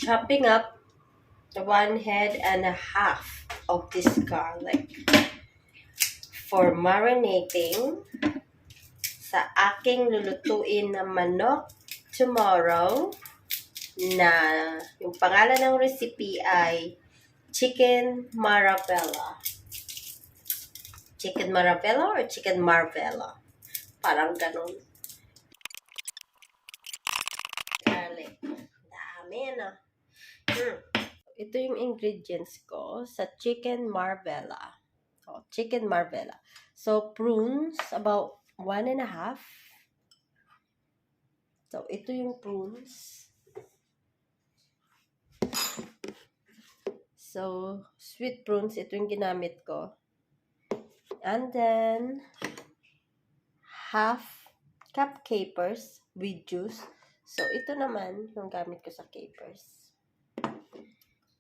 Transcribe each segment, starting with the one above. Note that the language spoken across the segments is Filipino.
chopping up 1.5 heads of this garlic for marinating sa aking lulutuin na manok tomorrow na yung pangalan ng recipe ay chicken Marbella. Chicken Marbella or chicken Marbella? Parang ganun. Garlic. Dami na. Ito yung ingredients ko sa chicken Marbella. Chicken Marbella. So, prunes, about 1.5. So, ito yung prunes. So, sweet prunes, ito yung ginamit ko. And then, 1/2 cup capers with juice. So, ito naman yung gamit ko sa capers.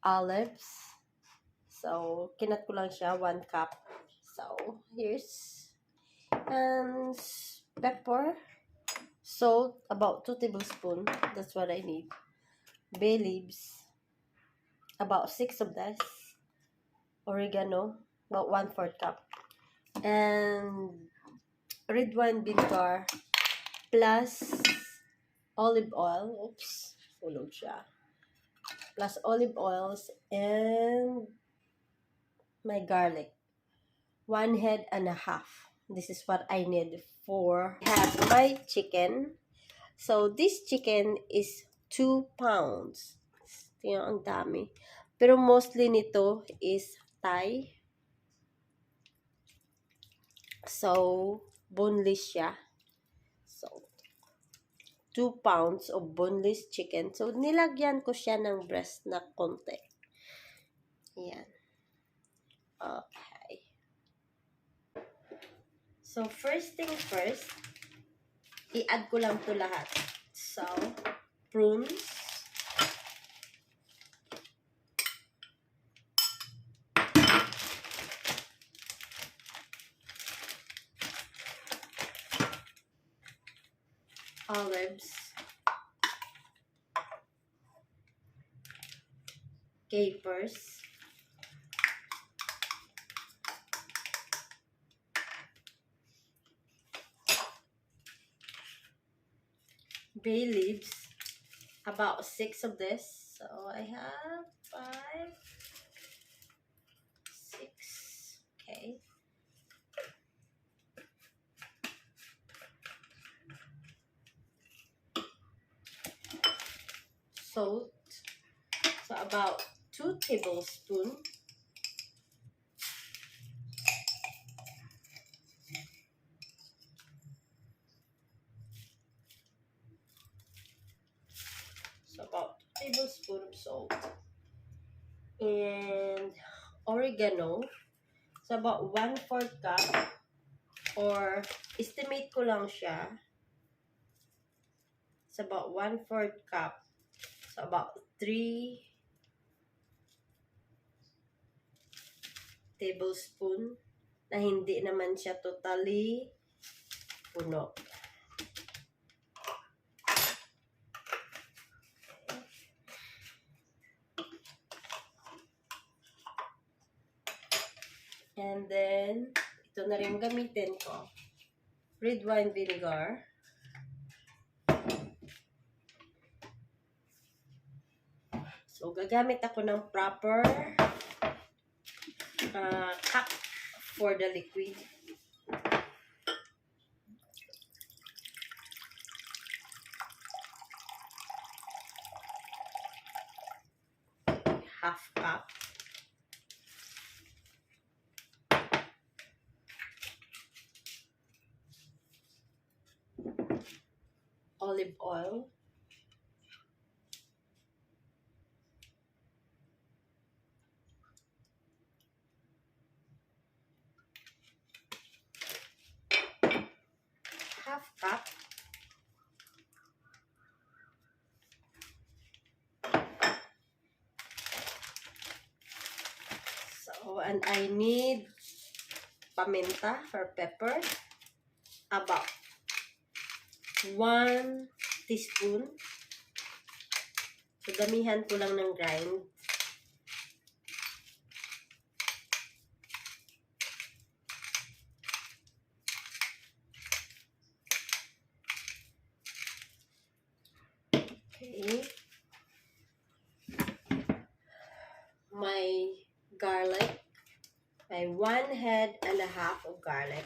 Olives. So, kinat ko lang siya, 1 cup. So, here's and pepper, salt, about 2 tablespoons. That's what I need. Bay leaves, about 6 of this. Oregano, about 1/4 cup. And red wine vinegar plus olive oil. Oops, fulog siya. Plus olive oils and my garlic. 1.5 heads. This is what I need for have my chicken. So this chicken is 2 pounds. Tingnan, ang dami. Pero mostly nito is Thai. So boneless siya. So 2 pounds of boneless chicken. So nilagyan ko siya ng breast na konti. Ayan. Okay. So, first thing first, i-add ko lang to lahat. So, prunes. Olives. Capers. Bay leaves, about 6 of this. So I have 5, 6. Okay. Salt. So about 2 tablespoons. About 2 tablespoons of salt. And oregano. So about 1/4 cup, or estimate ko lang siya. It's about 1/4 cup. So about 3 tablespoons na hindi naman siya totally puno. And then, ito na rin gamitin ko. Red wine vinegar. So, gagamit ako ng proper cup for the liquid. Half cup. Olive oil. Half cup. So, and I need paminta or pepper. About 1 teaspoon. So, damihan ko lang ng grind. Okay. My garlic. My 1.5 head of garlic.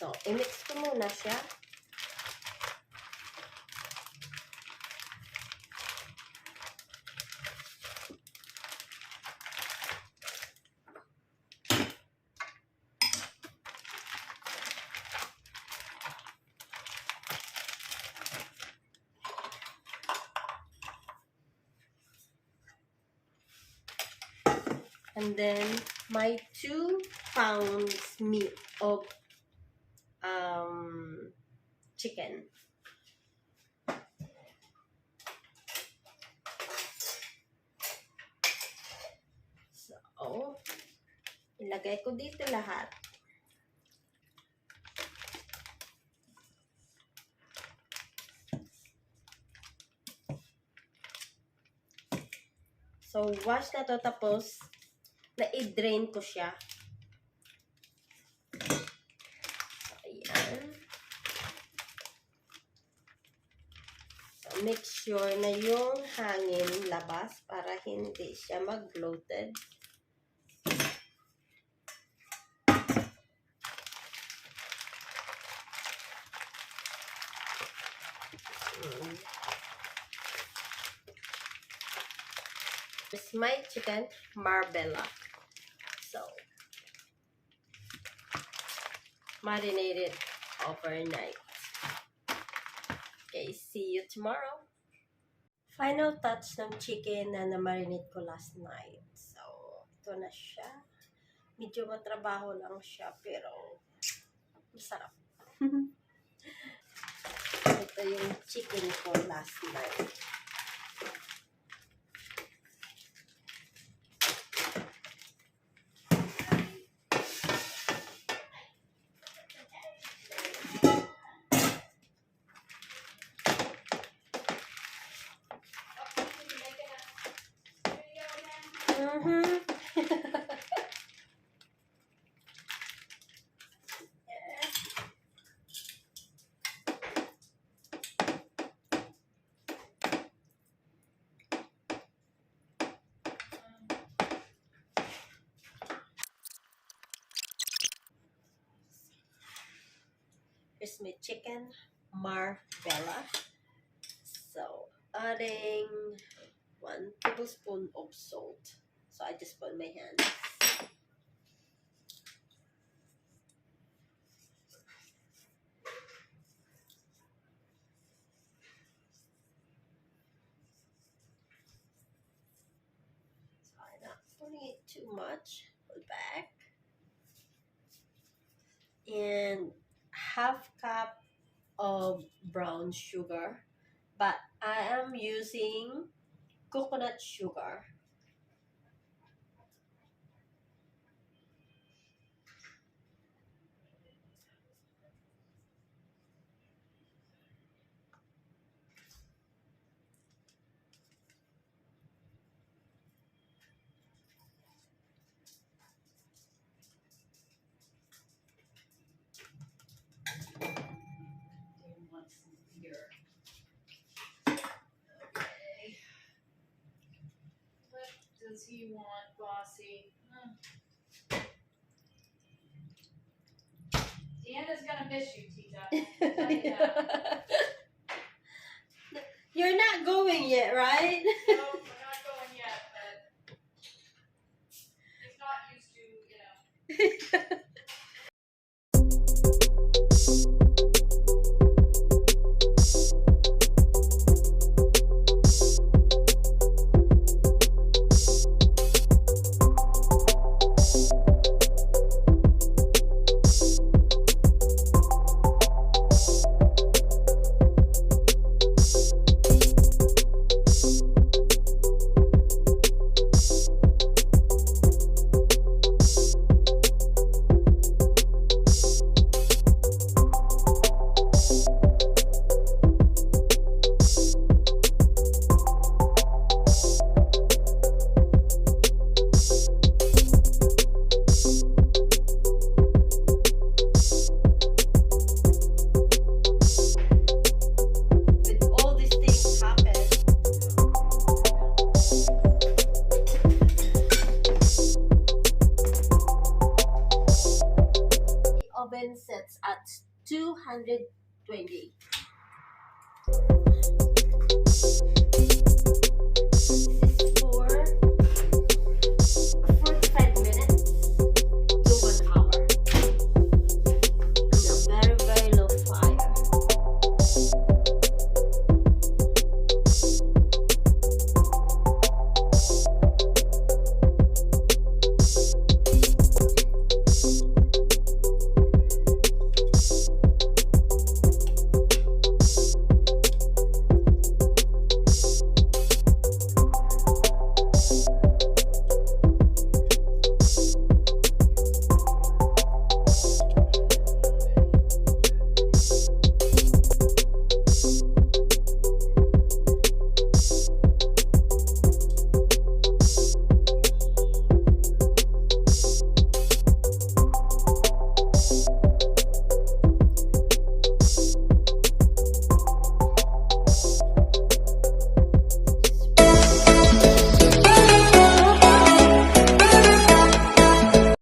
So, i-mix ko muna siya. And then, my 2 pounds meat of chicken. So, ilagay ko dito lahat. So, wash na to, tapos na-i-drain ko siya. So, ayan. So, make sure na yung hangin labas para hindi siya mag-bloated. This is my chicken, Marbella. So, marinate it overnight. Okay, see you tomorrow. Final touch ng chicken na na-marinate ko last night. So, ito na siya. Medyo matrabaho lang siya, pero masarap. Ito yung chicken ko last night. Here's my chicken, Marbella. So, adding 1 tablespoon of salt. So, I just put my hands. So, I'm not putting it too much. Put back. And half cup of brown sugar, but I am using coconut sugar. Does he want, bossy? Deanna's gonna miss you, Tita. Tell you that. You're not going yet, right? No, we're not going yet, but he's not used to, you know. 220.